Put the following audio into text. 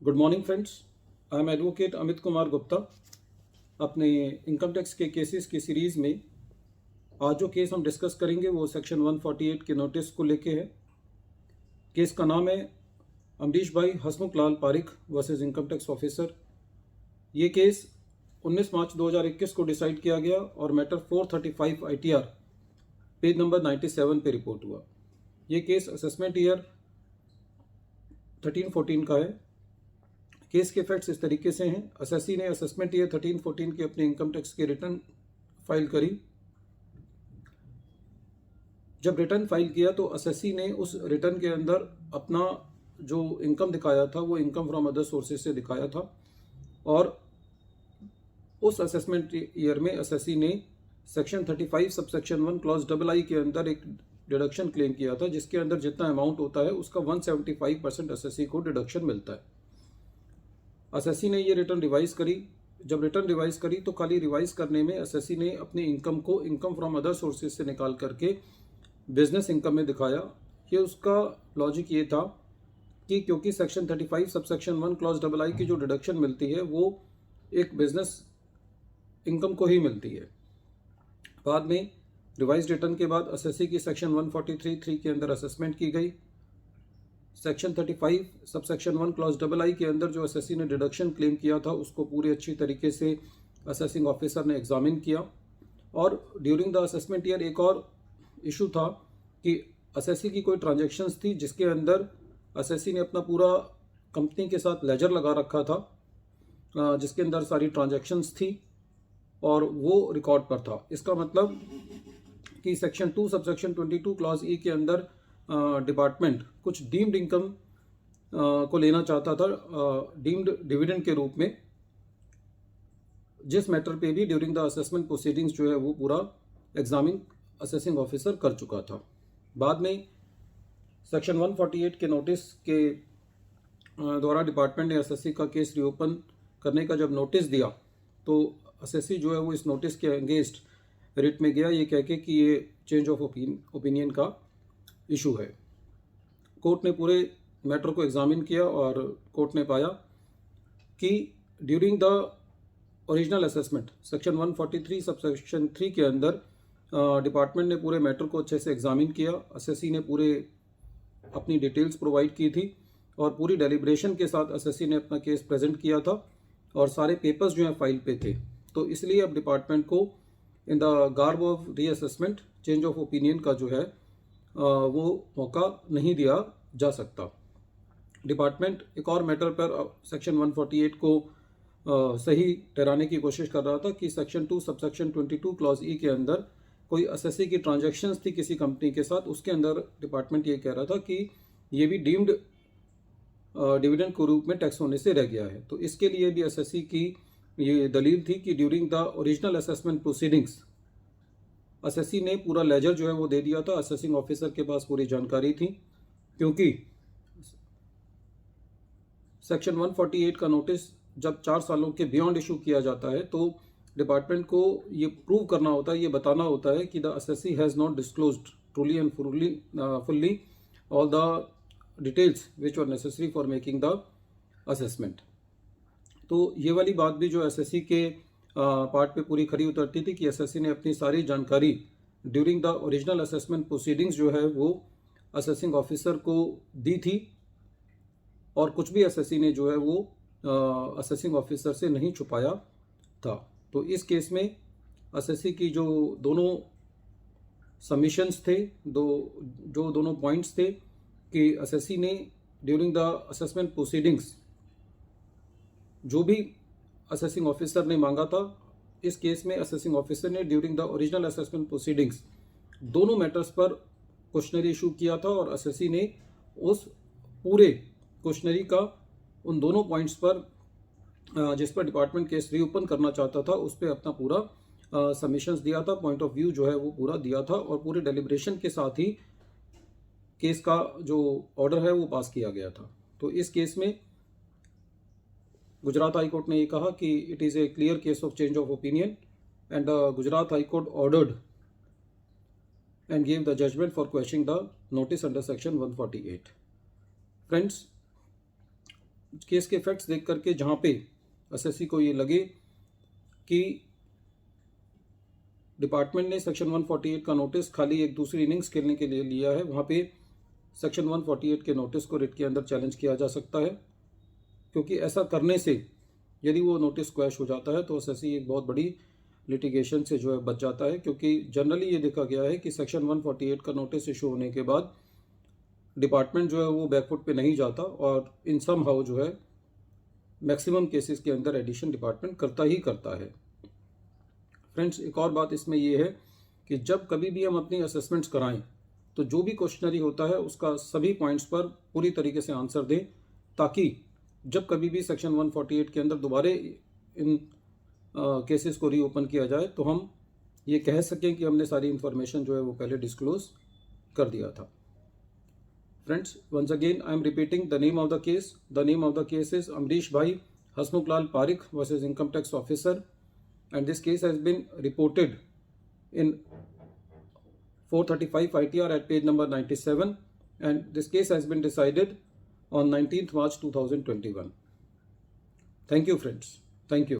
Good morning friends. I am advocate Amit Kumar Gupta. अपने income tax के cases की सीरीज़ में आज जो केस हम डिस्कस करेंगे वो सेक्शन 148 के नोटिस को लेके है। केस का नाम है Amrish bhai Hasmukh Lal Parikh versus income tax officer. ये केस 19 मार्च 2021 को डिसाइड किया गया और मैटर 435 ITR पेज नंबर 97 पे रिपोर्ट हुआ। ये केस असेसमेंट ईयर 13-14 का है। केस के फैक्ट्स इस तरीके से हैं। असेसी ने असेसमेंट ईयर 13-14 की अपने इनकम टैक्स की रिटर्न फाइल करी। जब रिटर्न फाइल किया तो असेसी ने उस रिटर्न के अंदर अपना जो इनकम दिखाया था वो इनकम फ्रॉम अदर सोर्सेज से दिखाया था और उस असेसमेंट ईयर में असेसी ने सेक्शन 35 सबसेक्शन 1 क्लॉज II के अंदर एक डिडक्शन क्लेम किया था, जिसके अंदर जितना अमाउंट होता है उसका 175% असेसी को डिडक्शन मिलता है। असेसी ने ये रिटर्न रिवाइज करी। जब रिटर्न रिवाइज करी तो खाली रिवाइज करने में असेसी ने अपने इनकम को इनकम फ्रॉम अदर सोर्सेज से निकाल करके बिजनेस इनकम में दिखाया। ये उसका लॉजिक ये था कि क्योंकि सेक्शन 35 सबसेक्शन 1 क्लॉज II की जो डिडक्शन मिलती है वो एक बिजनेस इनकम को ही मिलती है। बाद में रिवाइज रिटर्न के बाद असेसी की सेक्शन 143(3) के अंदर असेसमेंट की गई। सेक्शन 35 सबसेक्शन 1 क्लॉज II के अंदर जो असेसी ने डिडक्शन क्लेम किया था उसको पूरी अच्छी तरीके से असेसिंग ऑफिसर ने एग्जामिन किया। और ड्यूरिंग द असेसमेंट ईयर एक और इशू था कि असेसी की कोई ट्रांजैक्शंस थी जिसके अंदर असेसी ने अपना पूरा कंपनी के साथ लेजर लगा रखा था, जिसके अंदर सारी ट्रांजैक्शंस थी और वो रिकॉर्ड पर था। इसका मतलब कि सेक्शन 2 सबसेक्शन 22 क्लॉज E के अंदर डिपार्टमेंट कुछ डीम्ड इनकम को लेना चाहता था डीम्ड डिविडेंड के रूप में, जिस मैटर पे भी ड्यूरिंग द असेसमेंट प्रोसीडिंग्स जो है वो पूरा एग्जामिन असेसिंग ऑफिसर कर चुका था। बाद में सेक्शन 148 के नोटिस के द्वारा डिपार्टमेंट ने असेसी का केस रीओपन करने का जब नोटिस दिया तो असेसी जो है वो इस नोटिस के अगेंस्ट रिट में गया, ये कह के कि ये चेंज ऑफ ओपिनियन का इशू है। कोर्ट ने पूरे मैटर को एग्जामिन किया और कोर्ट ने पाया कि during the original assessment section 143 subsection 3 के अंदर डिपार्टमेंट ने पूरे मैटर को अच्छे से एग्जामिन किया। असेसी ने पूरे अपनी डिटेल्स प्रोवाइड की थी और पूरी डेलिब्रेशन के साथ असेसी ने अपना केस प्रेजेंट किया था और सारे पेपर्स जो हैं फाइल पे थे। तो इसलिए अब डिपार्टमेंट को in the garb of reassessment change of opinion का जो है वो मौका नहीं दिया जा सकता। डिपार्टमेंट एक और मैटर पर सेक्शन 148 को सही ठहराने की कोशिश कर रहा था कि सेक्शन 2 सबसेक्शन 22 क्लॉज E के अंदर कोई असेसी की ट्रांजैक्शंस थी किसी कंपनी के साथ, उसके अंदर डिपार्टमेंट ये कह रहा था कि ये भी डीम्ड डिविडेंड के रूप में टैक्स होने से रह गया है। तो इसके लिए भी असेसी की ये दलील थी कि during the original assessment proceedings assessee ने पूरा लेजर जो है वो दे दिया था। असेसिंग ऑफिसर के पास पूरी जानकारी थी, क्योंकि सेक्शन 148 का नोटिस जब 4 सालों के बियॉन्ड इशू किया जाता है तो डिपार्टमेंट को ये प्रूव करना होता है, ये बताना होता है कि the assessee has not disclosed truly and fully all the details which are necessary for making the assessment. तो ये वाली बात भी जो एसएससी के पार्ट पे पूरी खरी उतरती थी कि एसएससी ने अपनी सारी जानकारी during the original assessment proceedings जो है वो असेसिंग ऑफिसर को दी थी और कुछ भी एसएससी ने जो है वो असेसिंग ऑफिसर से नहीं छुपाया था। तो इस केस में एसएससी की जो दोनों सबमिशंस थे, जो दोनों पॉइंट्स थे कि एसएससी ने ड्यूरिंग द असेसमेंट प्रोसीडिंग्स जो भी असेसिंग ऑफिसर ने मांगा था, इस केस में असेसिंग ऑफिसर ने during the original assessment proceedings दोनों मैटर्स पर क्वेश्चनरी इशू किया था और एसएससी ने उस पूरे क्वेश्चनरी का उन दोनों पॉइंट्स पर जिस पर डिपार्टमेंट केस रीओपन करना चाहता था उस पर अपना पूरा सबमिशंस दिया था, पॉइंट ऑफ व्यू जो है वो पूरा दिया था और पूरे डेलिब्रेशन के साथ ही केस का जो ऑर्डर है वो पास किया गया था। तो इस केस में गुजरात हाई कोर्ट ने ये कहा कि it is a clear case of change of opinion and Gujarat high court ordered and give the judgment for questioning the notice under section 148। Friends, case के फैक्ट्स देख करके जहाँ पे एसएससी को ये लगे कि डिपार्टमेंट ने सेक्शन 148 का नोटिस खाली एक दूसरी इनिंग्स खेलने के लिए लिया है, वहाँ पे सेक्शन 148 के नोटिस को रिट के अंदर चैलेंज किया जा सकता है, क्योंकि ऐसा करने से यदि वो नोटिस क्वैश हो जाता है तो एसएससी एक बहुत बड़ी लिटिगेशन से जो है बच जाता है, क्योंकि जनरली ये देखा गया है कि सेक्शन 148 का नोटिस इशू होने के बाद डिपार्टमेंट जो है वो बैकफुट पे नहीं जाता और इन सम हाउ जो है मैक्सिमम केसेस के अंदर एडिशन डिपार्टमेंट करता ही करता है। फ्रेंड्स, एक और बात इसमें ये है कि जब कभी भी हम अपनी असेसमेंट्स कराएं तो जो भी क्वेश्चनरी होता है उसका सभी पॉइंट्स पर पूरी तरीके से आंसर दें, ताकि जब कभी भी सेक्शन 148 के अंदर दोबारा इन केसेस को रीओपन किया जाए तो हम ये कह सकें कि हमने सारी इन्फॉर्मेशन जो है वो पहले डिस्क्लोज कर दिया था। Friends, once again I am repeating the name of the case. The name of the case is Amrish Bhai Hasmukhlal Parikh versus Income Tax Officer, and this case has been reported in 435 ITR at page number 97, and this case has been decided on 19th March 2021. Thank you friends. Thank you.